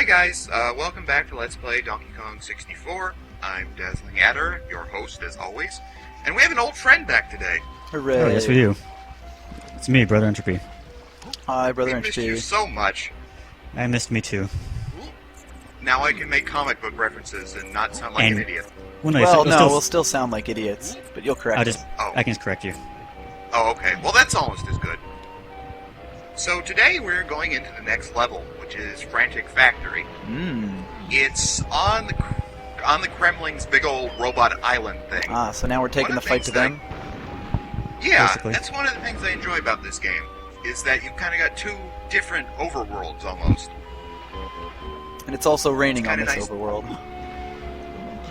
Hi guys, welcome back to Let's Play Donkey Kong 64. I'm Dazzling Adder, your host as always, and we have an old friend back today. Hooray! Oh, yes we do. It's me, Brother Entropy. Hi, Brother We missed Entropy. you so much. I missed me too. Now I can make comic book references and not sound like an idiot. Well, no, Well, you'll no, we'll still sound like idiots, but you'll correct us. I can just correct you. Oh, okay. Well, that's almost as good. So today we're going into the next level, which is Frantic Factory. It's on the Kremling's big old robot island thing. Ah, so now we're taking the fight to them? Yeah, Basically. that's one of the things I enjoy about this game, is that you've kind of got two different overworlds almost. And it's also raining It's on kinda this nice. overworld.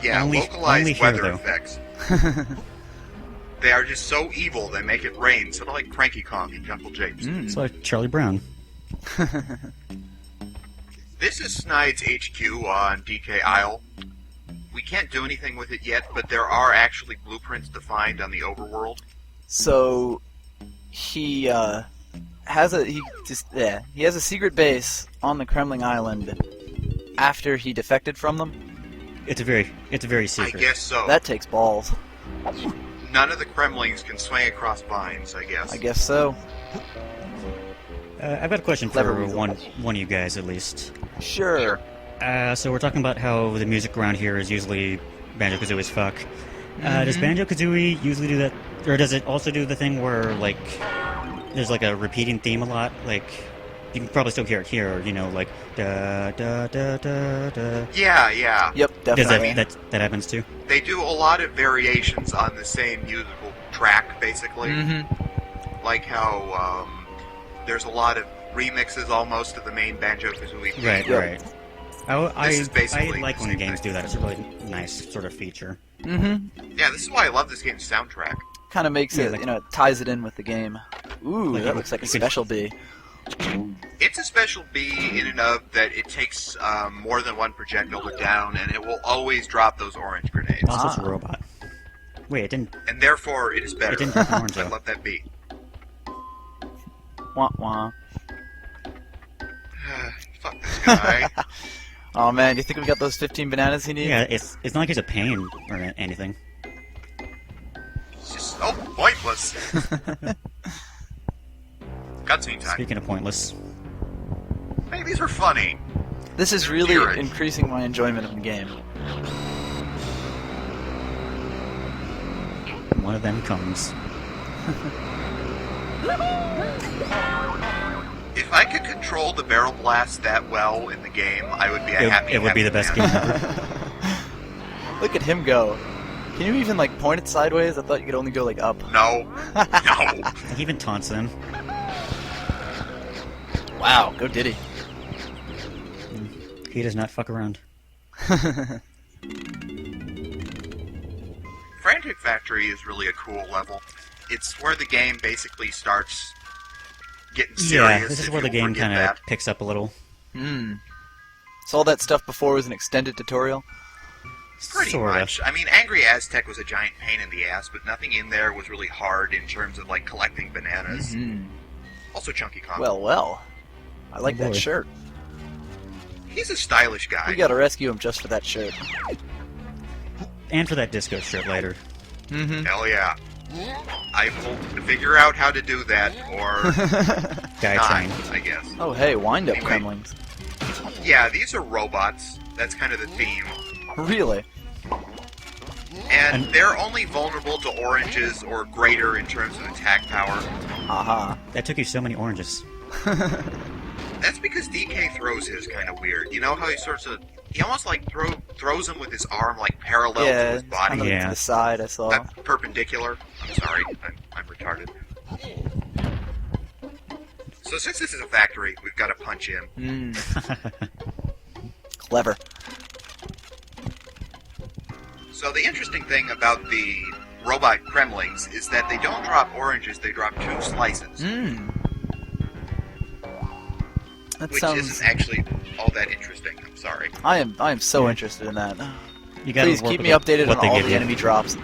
Yeah, Only localized here, weather though. effects. They are just so evil, they make it rain, sort of like Cranky Kong and Jungle Japes. It's like Charlie Brown. This is Snide's HQ on DK Isle. We can't do anything with it yet, but there are actually blueprints defined on the overworld. So he has a secret base on the Kremling Island after he defected from them. It's a very secret. I guess so. That takes balls. None of the Kremlings can swing across vines, I guess. I guess so. I've got a question Clever for weasel. one of you guys at least. Sure. So we're talking about how the music around here is usually Banjo-Kazooie as fuck. Does Banjo-Kazooie usually do that, or does it also do the thing where like there's like a repeating theme a lot? Like you can probably still hear it here, you know, like da da da da da. Yeah. Yep, Does definitely. that happens too? They do a lot of variations on the same musical track, basically. Like how there's a lot of remixes almost of the main Banjo-Kazooie theme. Right, Yep. right. I This is basically like the when same games thing. do that. It's a really nice sort of feature. Yeah, this is why I love this game's soundtrack. Kind of makes Yeah, it, like- it ties it in with the game. Ooh, Like that you- looks like a you could- special bee. It's a special B in and of that it takes more than one projectile to down, and it will always drop those orange grenades. Also, it's a robot. Wait, it didn't. And therefore, it is better. It didn't drop an orange I though. love that B. Wah wah. Fuck this guy. Oh man, do you think we got those 15 bananas he needs? Yeah, it's not like he's a pain or anything. It's just so pointless. Cutscene time. Speaking of pointless, Hey, these are funny. This is They're really lyric. increasing my enjoyment of the game. one of them comes. If I could control the barrel blast that well in the game, I would be a happy. It would be happy the best man. game ever. Look at him go. Can you even like point it sideways? I thought you could only go like up. No. No. He even taunts them. Wow, go Diddy. He does not fuck around. Frantic Factory is really a cool level. It's where the game basically starts getting serious. Yeah, this is if where the you'll game forget kind that. of picks up a little. So all that stuff before was an extended tutorial? Pretty Sorta. much. I mean, Angry Aztec was a giant pain in the ass, but nothing in there was really hard in terms of, like, collecting bananas. Also Chunky Kong. Well. I like Oh, that boy. shirt. He's a stylish guy. We gotta rescue him just for that shirt. And for that disco shirt later. Hell yeah. I will figure out how to do that, or Guy not, train. I guess. Oh hey, wind-up Anyway. Kremlings. Yeah, these are robots. That's kind of the theme. Really? And they're only vulnerable to oranges or greater in terms of attack power. Haha. That took you so many oranges. That's because DK throws his kind of weird. You know how he almost like throws him with his arm like parallel to Yeah, his it's body. kind of like Yeah. to the side I saw. Perpendicular. I'm sorry, I'm retarded. So since this is a factory, we've got to punch in. Clever. So the interesting thing about the robot Kremlings is that they don't drop oranges, they drop 2 slices. That Which sounds. isn't actually all that interesting, I'm sorry. I am so interested in that. You gotta Please work keep with me updated what on they all give the you. enemy drops.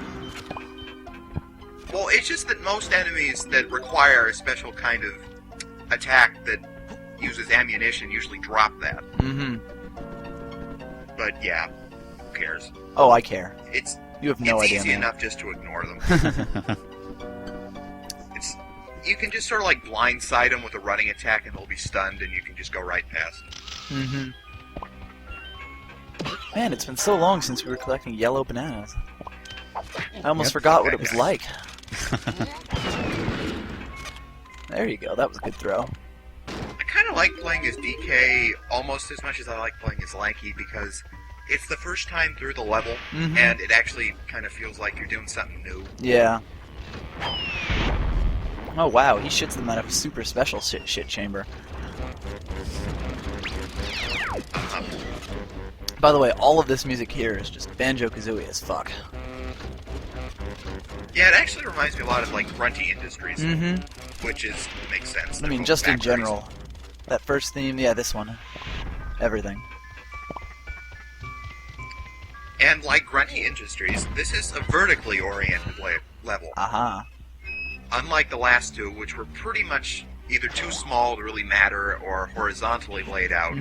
Well, it's just that most enemies that require a special kind of attack that uses ammunition usually drop that. but yeah, who cares? Oh, I care. It's You have no idea, easy man. enough just to ignore them. You can just sort of like blindside them with a running attack and they'll be stunned and you can just go right past. Mm-hmm. Man, it's been so long since we were collecting yellow bananas. I almost forgot what it was like. There you go, that was a good throw. I kind of like playing as DK almost as much as I like playing as Lanky because it's the first time through the level and it actually kind of feels like you're doing something new. Yeah. Oh wow, he shits them out of a super special shit chamber. By the way, all of this music here is just Banjo-Kazooie as fuck. Yeah, it actually reminds me a lot of like Grunty Industries, which makes sense. I mean, just in general. That first theme, yeah, this one. Everything. And like Grunty Industries, this is a vertically oriented level. Aha. Unlike the last two, which were pretty much either too small to really matter or horizontally laid out,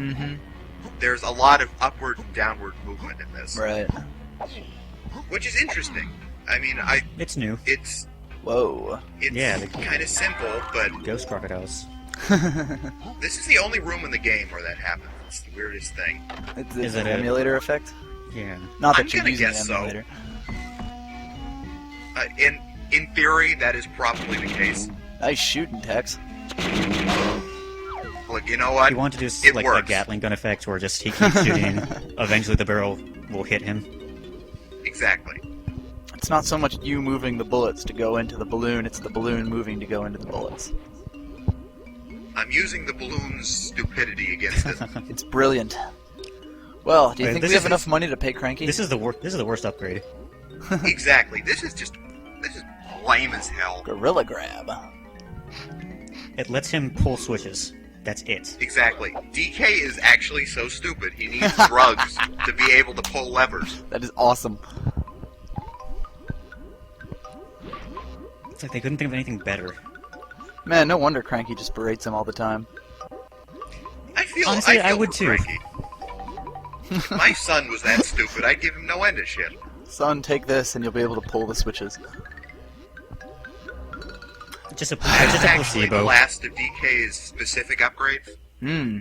there's a lot of upward and downward movement in this. Right. Which is interesting. I mean, It's new. It's Whoa. kind of simple, but Ghost crocodiles. this is the only room in the game where that happens. It's the weirdest thing. It's Is an it a- emulator effect? Yeah. Not that I'm you're gonna using an guess so. emulator. In theory, that is probably the case. Nice shooting, Tex. Look, you know what? You want to do It like works. a Gatling gun effect where just he keeps shooting, eventually the barrel will hit him. Exactly. It's not so much you moving the bullets to go into the balloon, it's the balloon moving to go into the bullets. I'm using the balloon's stupidity against it. It's brilliant. Well, do you Wait, think this we have is- enough money to pay Cranky? This is the worst upgrade. Exactly. This is lame as hell. Gorilla Grab. It lets him pull switches. That's it. Exactly. DK is actually so stupid. He needs drugs to be able to pull levers. That is awesome. It's like they couldn't think of anything better. Man, no wonder Cranky just berates him all the time. Honestly, I feel would for too. Frankie. My son was that stupid. I'd give him no end of shit. Son, take this and you'll be able to pull the switches. Just a Actually, the placebo. last of DK's specific upgrades. Hmm.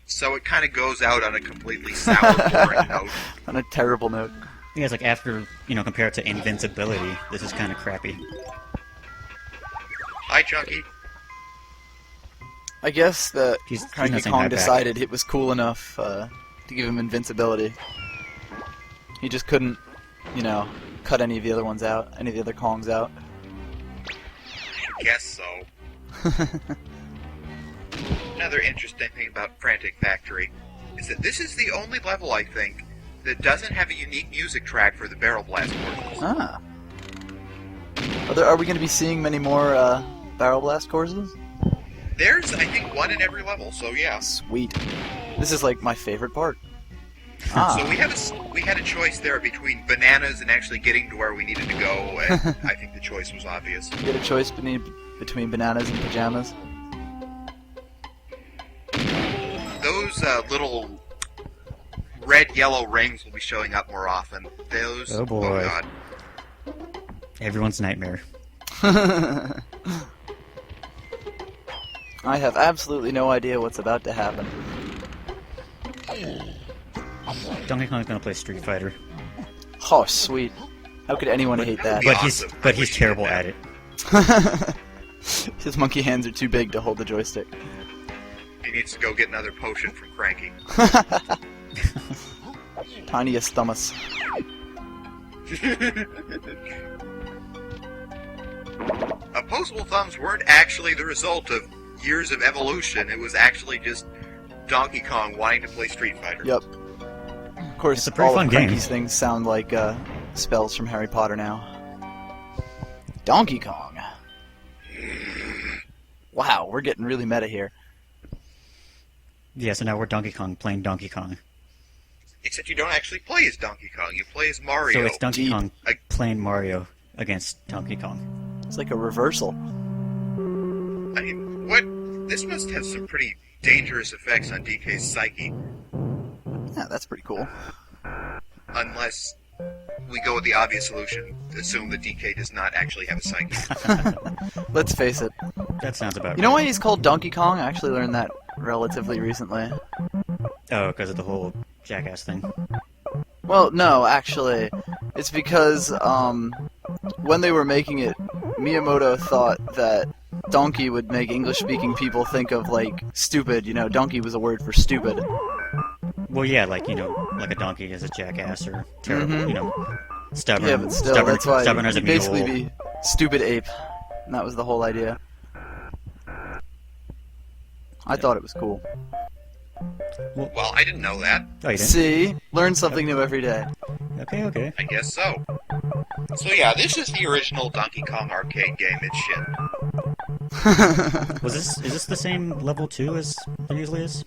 So it kind of goes out on a completely sour, boring note. On a terrible note. Yeah, it's like after, compared to invincibility, this is kind of crappy. Hi, Chunky. I guess that He's Cranky not saying Kong hi back. decided it was cool enough to give him invincibility. He just couldn't, cut any of the other ones out, any of the other Kongs out. I guess so. Another interesting thing about Frantic Factory is that this is the only level, I think, that doesn't have a unique music track for the Barrel Blast portions. Ah. Are we going to be seeing many more Barrel Blast courses? There's, I think, one in every level, so yeah. Sweet. This is like my favorite part. So Ah. we had a choice there between bananas and actually getting to where we needed to go, and I think the choice was obvious. You get a choice between bananas and pajamas. Those little red-yellow rings will be showing up more often. Those... Oh, boy. God. Everyone's nightmare. I have absolutely no idea what's about to happen. Donkey Kong's gonna play Street Fighter, Oh, sweet. How could anyone hate that? Yeah, but awesome. I he's wish he terrible did at that. it. His monkey hands are too big to hold the joystick. He needs to go get another potion from Cranky. Tiniest thumbus. Opposable thumbs weren't actually the result of years of evolution. It was actually just Donkey Kong wanting to play Street Fighter. Yep. Of course, It's a pretty all fun of game. Cranky's things sound like spells from Harry Potter now. Donkey Kong. Wow, we're getting really meta here. Yeah, so now we're Donkey Kong playing Donkey Kong. Except you don't actually play as Donkey Kong. You play as Mario. So it's Donkey Deep. Kong I- playing Mario against Donkey Kong. It's like a reversal. I mean, what? This must have some pretty dangerous effects on DK's psyche. Yeah, that's pretty cool. unless we go with the obvious solution, assume that DK does not actually have a psyche. Let's face it. That sounds about You know right. why he's called Donkey Kong? I actually learned that relatively recently. Oh, because of the whole jackass thing. Well, no, actually. It's because, when they were making it, Miyamoto thought that donkey would make English-speaking people think of, like, stupid. You know, donkey was a word for stupid. Well, yeah, like, you know, like a donkey is a jackass or terrible, you know, stubborn. Yeah, but still, stubborn, that's why stubborn as a he'd basically mule. be stupid ape. And that was the whole idea. I thought it was cool. Well, I didn't know that. Oh, you didn't? See? Learn something new every day. Okay. I guess so. So yeah, this is the original Donkey Kong arcade game. It's shit. Is this the same level 2 as there usually is?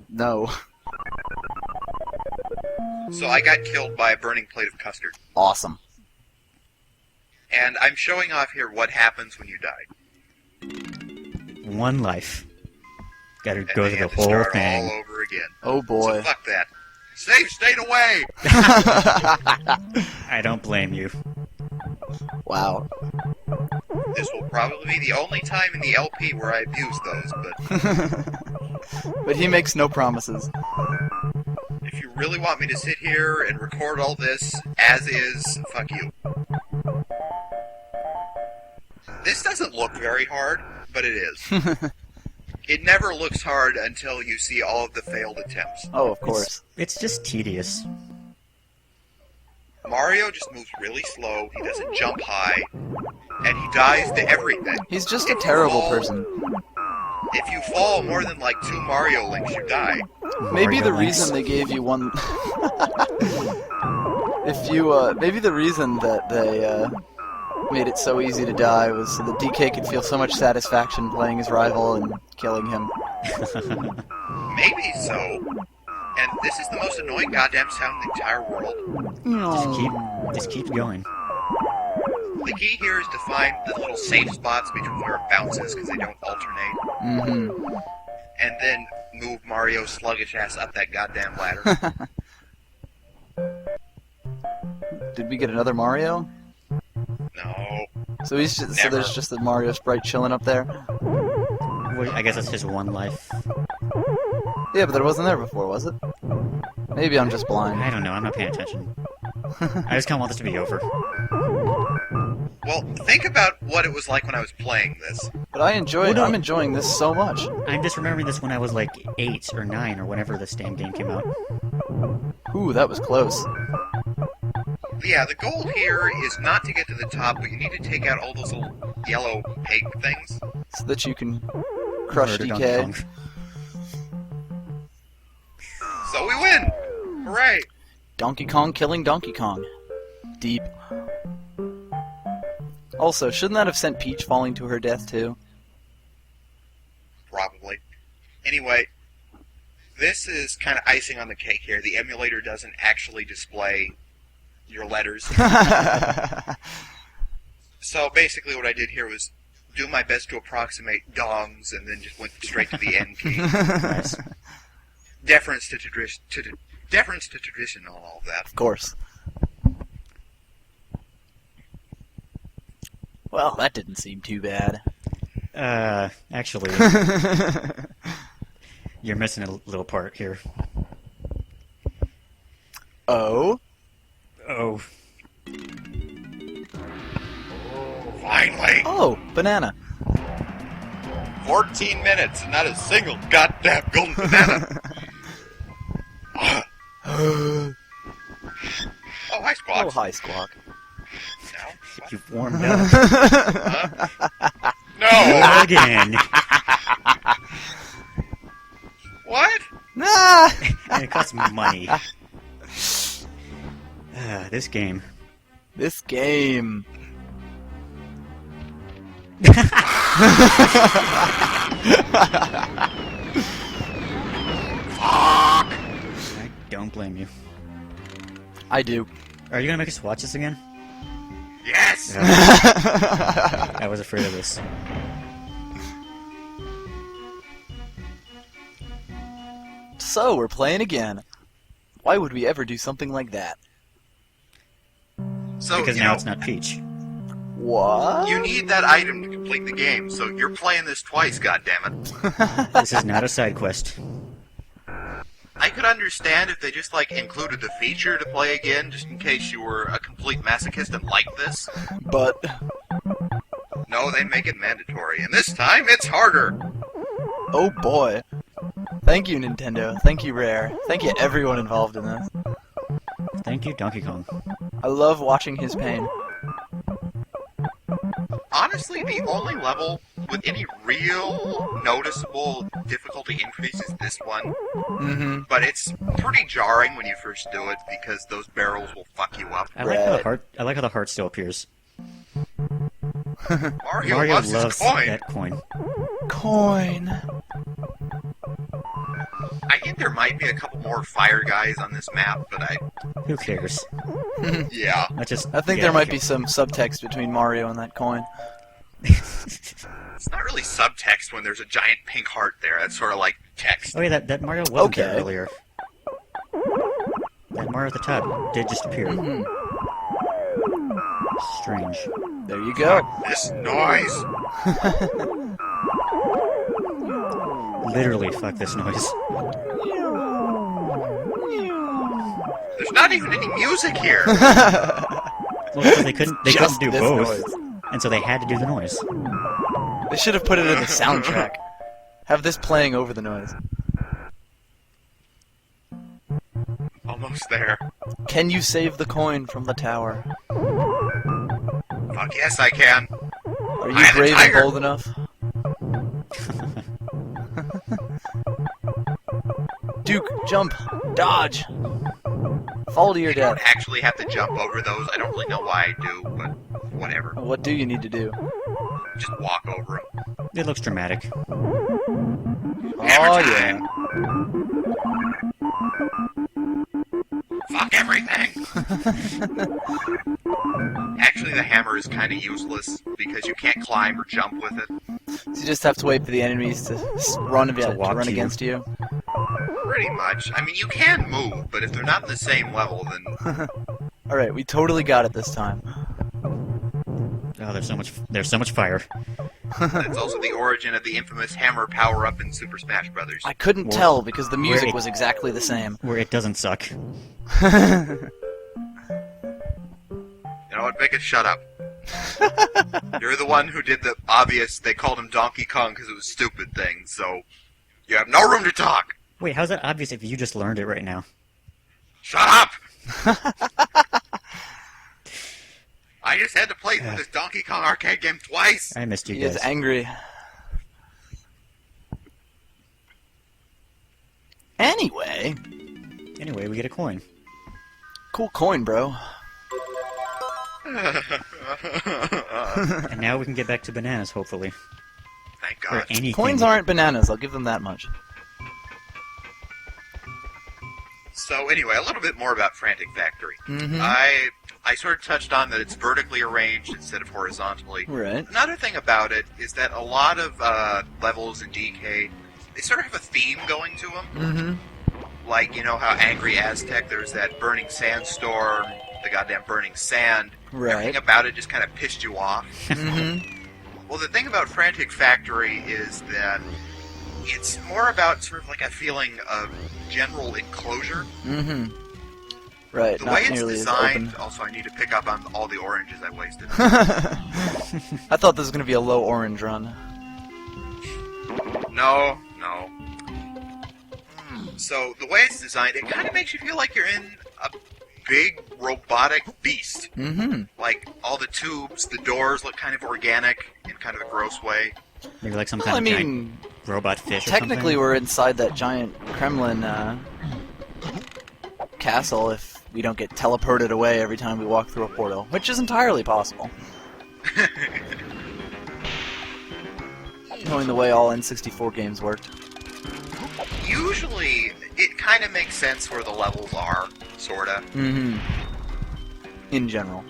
No. So I got killed by a burning plate of custard. Awesome. And I'm showing off here what happens when you die. One life. Gotta And go they through have the to whole start thing. all over again. Oh boy. So fuck that. Safe state away! I don't blame you. Wow. This will probably be the only time in the LP where I abuse those, but But he makes no promises. if you really want me to sit here and record all this as is, fuck you. This doesn't look very hard, but it is. It never looks hard until you see all of the failed attempts. Oh, of course. It's just tedious. Mario just moves really slow, he doesn't jump high, and he dies to everything. He's just a If you terrible fall- person. If you fall more than like 2 Mario links, you die. Maybe Mario the Links. reason they gave you one... maybe the reason that they, made it so easy to die was so that DK could feel so much satisfaction playing his rival and killing him. Maybe so. And this is the most annoying goddamn sound in the entire world. Just keep going. The key here is to find the little safe spots between where it bounces because they don't alternate. Mm-hmm. And then move Mario's sluggish ass up that goddamn ladder. Did we get another Mario? No. So he's just, so Never. there's just a Mario sprite chilling up there? Well, I guess that's his one life. Yeah, but there wasn't there before, was it? Maybe I'm just blind. I don't know, I'm not paying attention. I just kind of want this to be over. Well, think about what it was like when I was playing this. But I'm enjoying this so much. I'm just remembering this when I was like 8 or 9 or whenever this damn game came out. Ooh, that was close. Yeah, the goal here is not to get to the top, but you need to take out all those little yellow peg things. So that you can crush Murder Donkey DK. Kong. So we win! Hooray! Donkey Kong killing Donkey Kong. Deep. Also, shouldn't that have sent Peach falling to her death too? Probably. Anyway, this is kind of icing on the cake here. The emulator doesn't actually display your letters. So basically what I did here was do my best to approximate dongs and then just went straight to the end key. Nice. Deference to tradition and all of that. Of course. Well, that didn't seem too bad. Actually, you're missing a little part here. Oh? Oh. Finally! Oh, banana. 14 minutes and not a single goddamn golden banana. Oh, hi, Squawk. Oh, hi, Squawk. No. You've warmed up. Huh? No! Again. What? Ah! And it costs money. This game. This game. I don't blame you. I do. Are you gonna make us watch this again? Yes! I was afraid of this. So, we're playing again. Why would we ever do something like that? So, Because now it's not Peach. What? you need that item to complete the game, so you're playing this twice, goddammit. This is not a side quest. I could understand if they just, like, included the feature to play again, just in case you were a complete masochist and liked this. But No, they make it mandatory, and this time it's harder! oh boy. Thank you, Nintendo. Thank you, Rare. Thank you, everyone involved in this. Thank you, Donkey Kong. I love watching his pain. Honestly, the only level with any real noticeable difficulty increase is this one. Mm-hmm. But it's pretty jarring when you first do it, because those barrels will fuck you up. I like how the heart still appears. Mario loves his coin! that coin. Coin. I think there might be a couple more fire guys on this map, but Who cares? yeah. I think there might be some subtext between Mario and that coin. It's not really subtext when there's a giant pink heart there. That's sort of like text. Oh yeah, that Mario wasn't there Okay. earlier. That Mario at the top did just appear. Mhm. Strange. There you go. This noise! Literally, fuck this noise. There's not even any music here! Well, because they couldn't Just do this both, noise. and so they had to do the noise. They should have put it in the soundtrack. Have this playing over the noise. Almost there. Can you save the coin from the tower? Fuck yes, I can. Are you I am the brave and tiger. bold enough? Duke, jump, dodge, fall to your You don't death. actually have to jump over those. I don't really know why I do, but whatever. What do you need to do? Just walk over them. It looks dramatic. Hammer Oh time! yeah. Fuck everything! Actually, the hammer is kind of useless because you can't climb or jump with it. So you just have to wait for the enemies to run walk to you. against you. Pretty much. I mean, you can move, but if they're not in the same level, then All right, we totally got it this time. Oh, there's so much fire. that's also the origin of the infamous hammer power-up in Super Smash Brothers. I couldn't Or- tell because the music it- was exactly the same. Where it doesn't suck. You know what, Vicas? Shut up. You're the one who did the obvious, they called him Donkey Kong because it was a stupid thing, so you have no room to talk. Wait, how's that obvious if you just learned it right now? Shut up! I just had to play through this Donkey Kong arcade game twice. I missed you He guys. is angry. Anyway, Anyway, we get a coin. cool coin, bro. And now we can get back to bananas, hopefully. Thank Or God. anything. Coins aren't bananas, I'll give them that much. So anyway, a little bit more about Frantic Factory. Mm-hmm. I sort of touched on that it's vertically arranged instead of horizontally. Right. Another thing about it is that a lot of levels in DK, they sort of have a theme going to them. Mm-hmm. Like, you know how Angry Aztec, there's that burning sandstorm, the goddamn burning sand. Right. Everything about it just kind of pissed you off. Mm-hmm. Well, the thing about Frantic Factory is that it's more about sort of like a feeling of general enclosure. Mm-hmm. Right, The not way it's nearly as designed, open. also I need to pick up on all the oranges I wasted. I thought this was going to be a low orange run. No. So, the way it's designed, it kind of makes you feel like you're in a big robotic beast. Mm-hmm. Like, all the tubes, the doors look kind of organic in kind of a gross way. Maybe like some Well, I kind of mean, giant robot fish or technically something? we're inside that giant Kremlin castle if we don't get teleported away every time we walk through a portal, which is entirely possible. Knowing the way all N64 games worked. Usually, it kind of makes sense where the levels are, sorta. Mm-hmm. In general.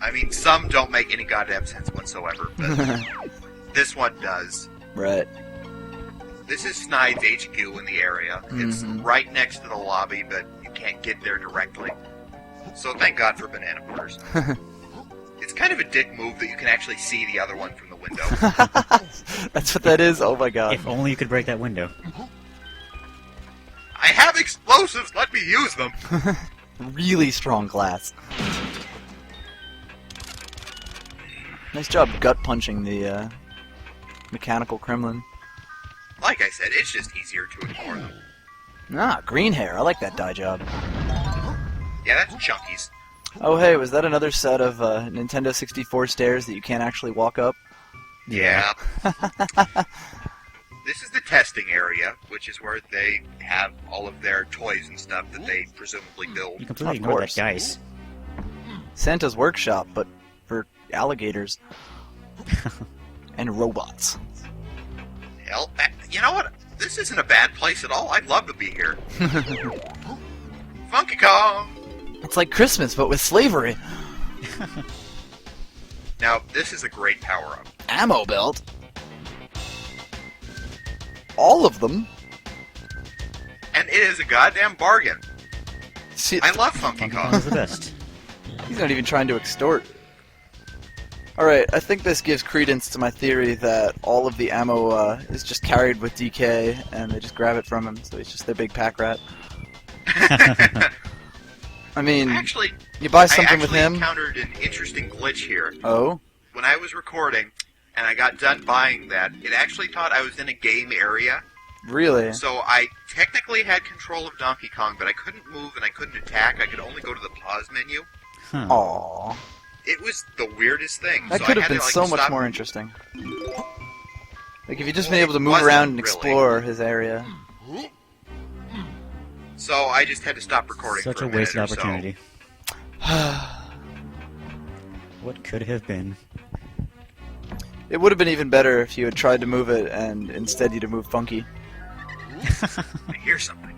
I mean, some don't make any goddamn sense whatsoever, but this one does. Right. This is Snide's HQ in the area. It's right next to the lobby, but you can't get there directly. So thank God for banana quarters. It's kind of a dick move that you can actually see the other one from the window. That's what that is? Oh my god. If only you could break that window. I have explosives! Let me use them! Really strong glass. Nice job gut punching the mechanical Kremlin. Like I said, it's just easier to ignore them. Ah, green hair. I like that dye job. Yeah, that's Chunky's. Oh hey, was that another set of Nintendo 64 stairs that you can't actually walk up? Yeah. This is the testing area, which is where they have all of their toys and stuff that they presumably build. You completely Of ignored course. that dice. Santa's workshop, but for alligators. And robots. Hell, you know what? This isn't a bad place at all. I'd love to be here. Funky Kong! It's like Christmas, but with slavery. Now, this is a great power-up. Ammo belt? All of them? And it is a goddamn bargain. See, I love Funky Funky Kong Kong. is the best. he's not even trying to extort. Alright, I think this gives credence to my theory that all of the ammo is just carried with DK, and they just grab it from him, so he's just their big pack rat. I mean, Actually, you buy I something with actually him... encountered an interesting glitch here. Oh? When I was recording, and I got done buying that, it actually thought I was in a game area. Really? So I technically had control of Donkey Kong, but I couldn't move and I couldn't attack. I could only go to the pause menu. Huh. Aww. It was the weirdest thing. That So could I have had been to, like, so much stop- more interesting. Like, if you just Well, been able to it move wasn't around and really. explore his area. So I just had to stop recording Such for a a minute wasted or so. opportunity. What could have been? It would have been even better if you had tried to move it and instead you'd have moved Funky. I hear something.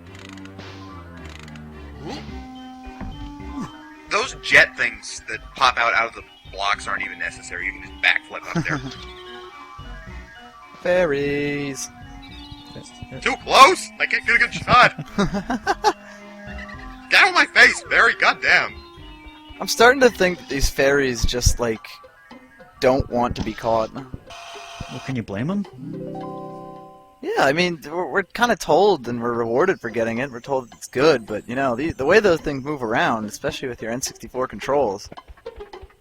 Those jet things that pop out of the blocks aren't even necessary. You can just backflip up there. Fairies. Too close! I can't get a good shot! Get out of my face, Barry! Goddamn! I'm starting to think that these fairies just, like, don't want to be caught. Well, can you blame him? Yeah, I mean, we're kind of told and we're rewarded for getting it. We're told it's good, but, you know, the way those things move around, especially with your N64 controls,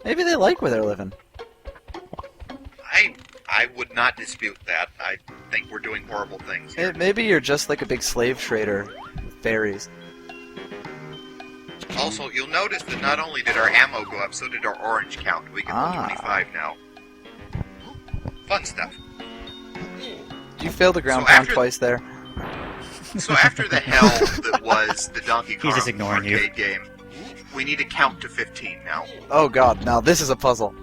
maybe they like where they're living. I would not dispute that. I think we're doing horrible things here. Maybe you're just like a big slave trader with fairies. Also, you'll notice that not only did our ammo go up, so did our orange count. We can hold 25 now. Fun stuff. You failed the ground So pound after- twice there. So after the hell that was the Donkey Kong He's just ignoring you. arcade game, we need to count to 15 now. Oh god, now this is a puzzle.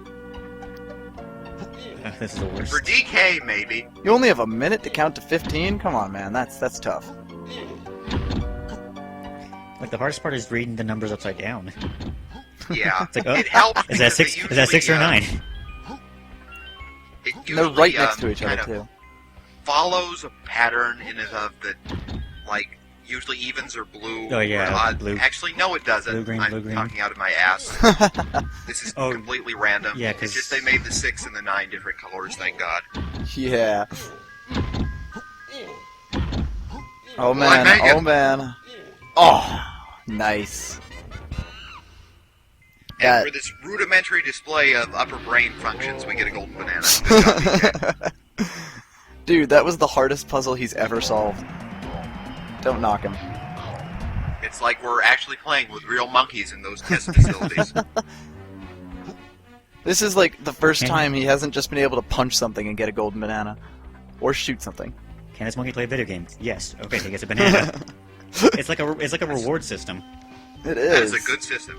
This is the worst. For DK, maybe. You only have a minute to count to 15? Come on, man, that's tough. Like, the hardest part is reading the numbers upside down. Yeah. It's like, oh, It helps. Is that because six? it Is that 6 or usually, 9? It And they're usually, right next to each kind other, of too. follows a pattern in and of that, like, usually evens are blue. Oh, yeah, or odd. blue. Actually, no, it doesn't. Blue, green, I'm blue, green. talking out of my ass. This is Oh, completely random. yeah, It's 'cause- just they made the 6 and the 9 different colors, thank God. Yeah. Oh I man, make it. oh man. Oh, nice. And That- for this rudimentary display of upper brain functions, we get a golden banana. Good job, DK. Dude, that was the hardest puzzle he's ever solved. Don't knock him. It's like we're actually playing with real monkeys in those test facilities. This is like the first Can- time he hasn't just been able to punch something and get a golden banana. Or shoot something. Can this monkey play video games? Yes. Okay, he gets a banana. It's like a reward system. It That is is. a good system.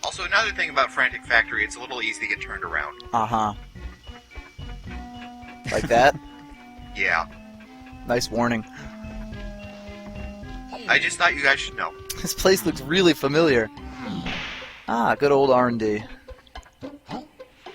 Also, another thing about Frantic Factory, it's a little easy to get turned around. Uh-huh. Like that? Yeah. Nice warning. I just thought you guys should know. This place looks really familiar. Ah, good old R&D.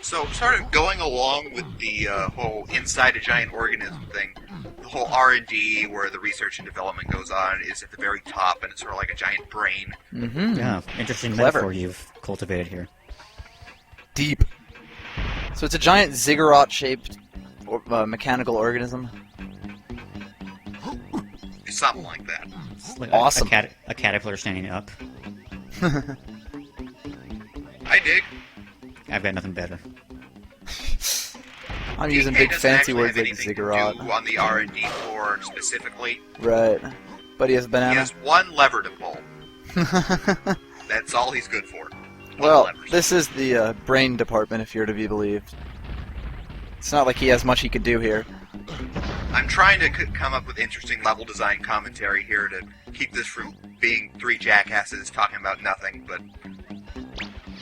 So, sort of going along with the whole inside a giant organism thing, the whole R&D where the research and development goes on is at the very top, and it's sort of like a giant brain. Mm-hmm. Yeah, interesting Clever. metaphor you've cultivated here. Deep. So it's a giant ziggurat-shaped mechanical organism. Something like that. It's like Awesome. A caterpillar standing up. I dig. I've got nothing better. I'm using DK big doesn't fancy actually words have like anything ziggurat. to do on the R&D floor specifically. Right. But he has a He banana. has one lever to pull. That's all he's good for. One Well, levers. this is the brain department, if you're to be believed. It's not like he has much he could do here. I'm trying to come up with interesting level design commentary here to keep this from being three jackasses talking about nothing, but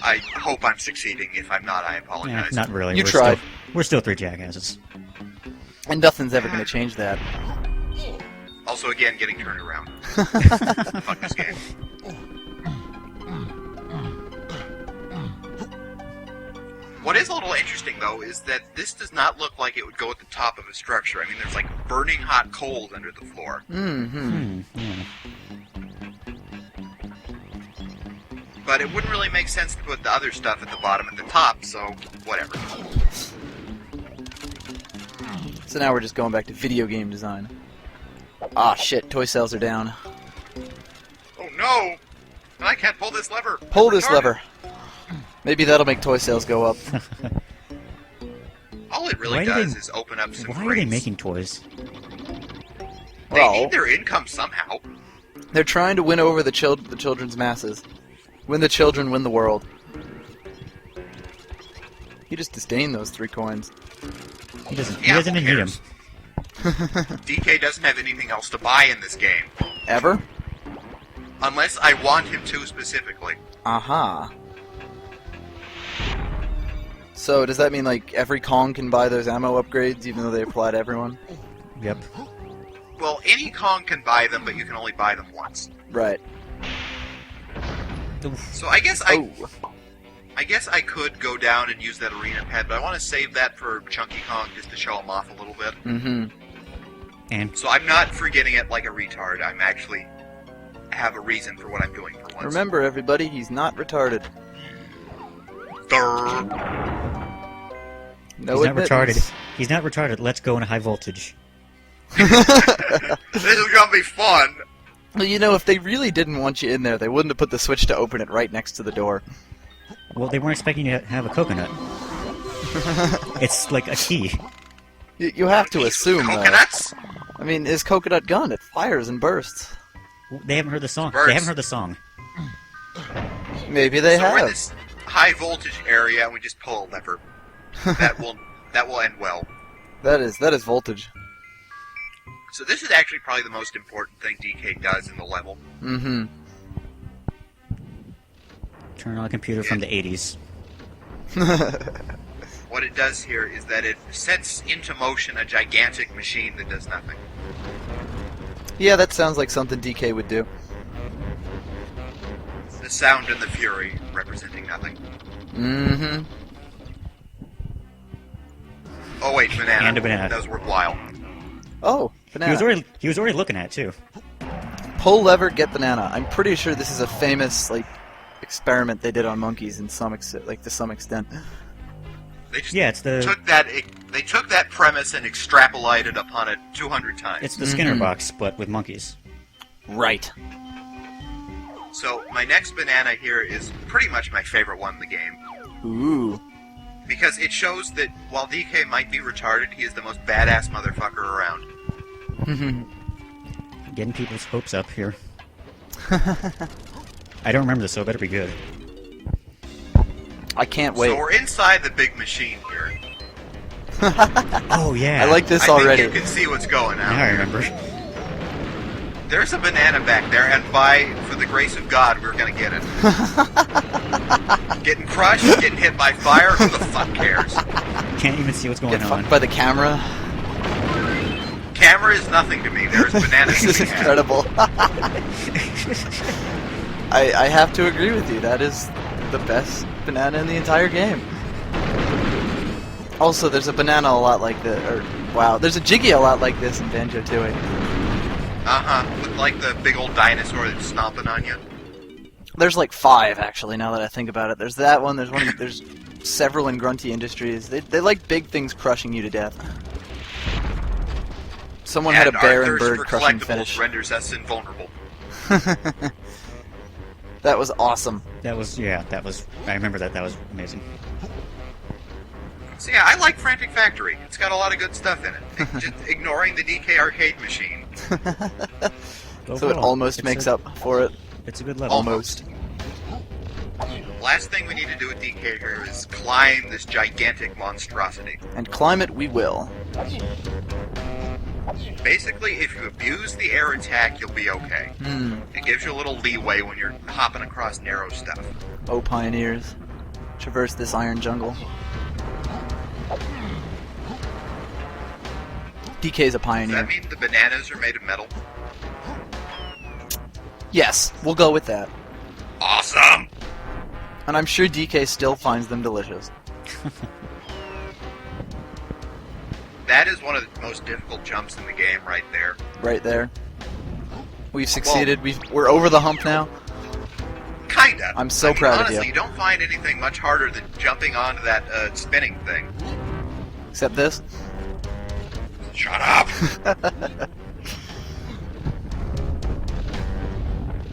I hope I'm succeeding. If I'm not, I Yeah, apologize. not really. You We're tried. We're still three jackasses. And nothing's ever going to change that. Also, again, getting turned around. Fuck this game. What is a little interesting, though, is that this does not look like it would go at the top of a structure. I mean, there's like burning hot coals under the floor. Mm-hmm. Yeah. But it wouldn't really make sense to put the other stuff at the bottom at the top, so whatever. So now we're just going back to video game design. Ah, shit, toy sales are down. Oh no! I can't pull this lever! Pull I'm this retarded. lever. Maybe that'll make toy sales go up. All it really Why do does they- is open up some Why are they crates. making toys? They Well, need their income somehow. they're trying to win over the children's masses. Win the children, win the world. You just disdain those 3 coins. He doesn't. He Yeah, doesn't who even need cares? them. DK doesn't have anything else to buy in this game. Ever? Unless I want him to specifically. Aha. So does that mean like every Kong can buy those ammo upgrades even though they apply to everyone? Yep. Well, any Kong can buy them, but you can only buy them once. Right. Oof. So I guess Oh. I guess I could go down and use that arena pad, but I want to save that for Chunky Kong just to show him off a little bit. Mm-hmm. And So I'm not forgetting it like a retard. I'm actually have a reason for what I'm doing for once. Remember, everybody, he's not retarded. Durr. No he's not admittance. retarded. He's not retarded. Let's go in high voltage. This is gonna be fun. Well, you know, if they really didn't want you in there, they wouldn't have put the switch to open it right next to the door. Well, they weren't expecting you to have a coconut. It's like a key. You have to assume, though. Coconuts? I mean, his coconut gun, it fires and bursts. They haven't heard the song. Birds. They haven't heard the song. Maybe they So we're in have. this high voltage area, and we just pull a lever. That will end well. That is voltage. So this is actually probably the most important thing DK does in the level. Mm-hmm. Turn on a computer from the 80s. What it does here is that it sets into motion a gigantic machine that does nothing. Yeah, that sounds like something DK would do. The sound and the fury representing nothing. Mm-hmm. Oh wait, banana. And a banana. That was worthwhile. Oh, banana. He was already looking at it too. Pull lever, get banana. I'm pretty sure this is a famous experiment they did on monkeys in some to some extent. They just Yeah, it's the they took that premise and extrapolated upon it 200 times. it's the Skinner Mhm. box, but with monkeys. Right. So my next banana here is pretty much my favorite one in the game. Ooh. Because it shows that while DK might be retarded, he is the most badass motherfucker around. Getting people's hopes up here. I don't remember this, so it better be good. I can't wait. So we're inside the big machine here. Oh yeah. I like this I already. think you can see what's going on. Now I remember. There's a banana back there, and for the grace of God, we're gonna get it. Getting crushed, getting hit by fire, who the fuck cares? Can't even see what's going Get on. fucked by the camera. Camera is nothing to me. There's bananas This to is be had. incredible. I have to agree with you. That is the best banana in the entire game. Also, there's a banana a lot like this, or wow, there's a Jiggy a lot like this in Banjo-Tooie. With like the big old dinosaur that's stomping on you. There's like 5 actually. Now that I think about it, there's that one. There's several in Grunty Industries. They like big things crushing you to death. Someone had a bear and bird crushing finish. Renders us invulnerable. That was awesome. That was I remember that. That was amazing. So yeah, I like Frantic Factory. It's got a lot of good stuff in it. Just ignoring the DK arcade machine. So it almost makes up for it. It's a good level. Almost. Last thing we need to do with DK here is climb this gigantic monstrosity. And climb it we will. Basically, if you abuse the air attack, you'll be okay. It gives you a little leeway when you're hopping across narrow stuff. Oh, pioneers. Traverse this iron jungle. DK's a Does pioneer. that mean the bananas are made of metal? Yes, we'll go with that. Awesome! And I'm sure DK still finds them delicious. That is one of the most difficult jumps in the game right there. Right there. We've succeeded. We're over the hump now. Kinda. I'm so proud of you. Honestly, you don't find anything much harder than jumping onto that spinning thing. Except this. Shut up!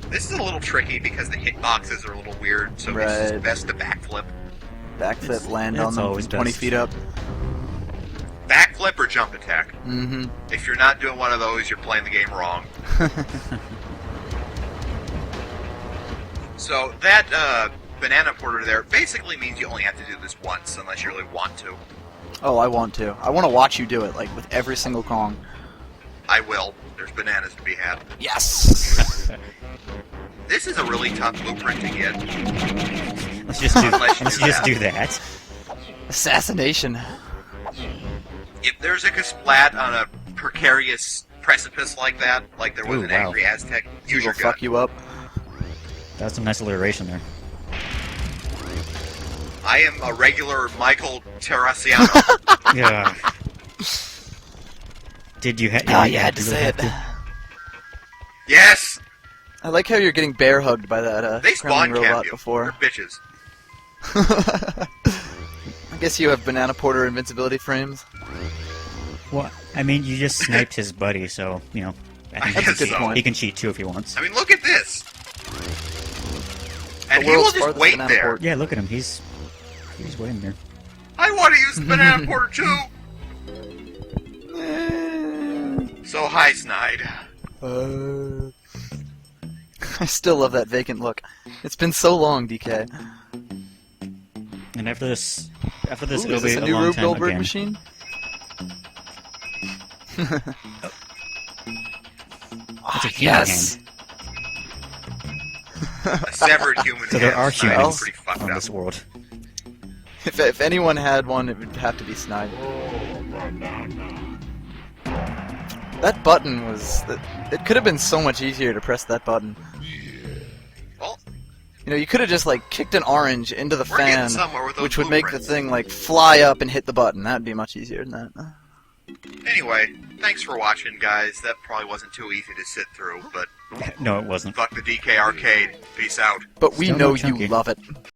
This is a little tricky because the hitboxes are a little weird, so it's just best to backflip. Backflip, land on them 20 feet up. Backflip or jump attack. Mm-hmm. If you're not doing one of those, you're playing the game wrong. So that banana porter there basically means you only have to do this once, unless you really want to. Oh, I want to. I want to watch you do it, like, with every single Kong. I will. There's bananas to be had. Yes! This is a really tough blueprint to get. Let's just do that. Assassination. If there's a kasplat on a precarious precipice like that, like there was an angry Aztec, use your Will gun. fuck you up. That's some nice alliteration there. I am a regular Michael Terrasiano. Yeah. Did you have? Ah, you had to say it. Yes! I like how you're getting bear hugged by that They spawn Kremlin camp robot you. before. They're bitches. I guess you have Banana Porter invincibility frames. Well, I mean, you just sniped his buddy, so you know. I He guess can, so. point. he can cheat too if he wants. I mean, look at this! And The he will world's just farthest wait banana there. port. Yeah, look at him. He's waiting there. I want to use the banana porter too! So hi, Snide. I still love that vacant look. It's been so long, DK. And after this, Ooh, it'll is be this a a new long Rube time Goldberg again. machine? It's a human Yes! hand. A severed human So there hand. are Snide is humans pretty fucked on up. this world. If anyone had one, it would have to be Snide. That button was... It could have been so much easier to press that button. Well, You know, you could have just, like, kicked an orange into the we're getting fan, somewhere with those which would make the blueprints. thing, like, fly up and hit the button. That would be much easier than that. Anyway, thanks for watching, guys. That probably wasn't too easy to sit through, but No, it wasn't. fuck the DK arcade. Peace out. But we Still know no you chunky. love it.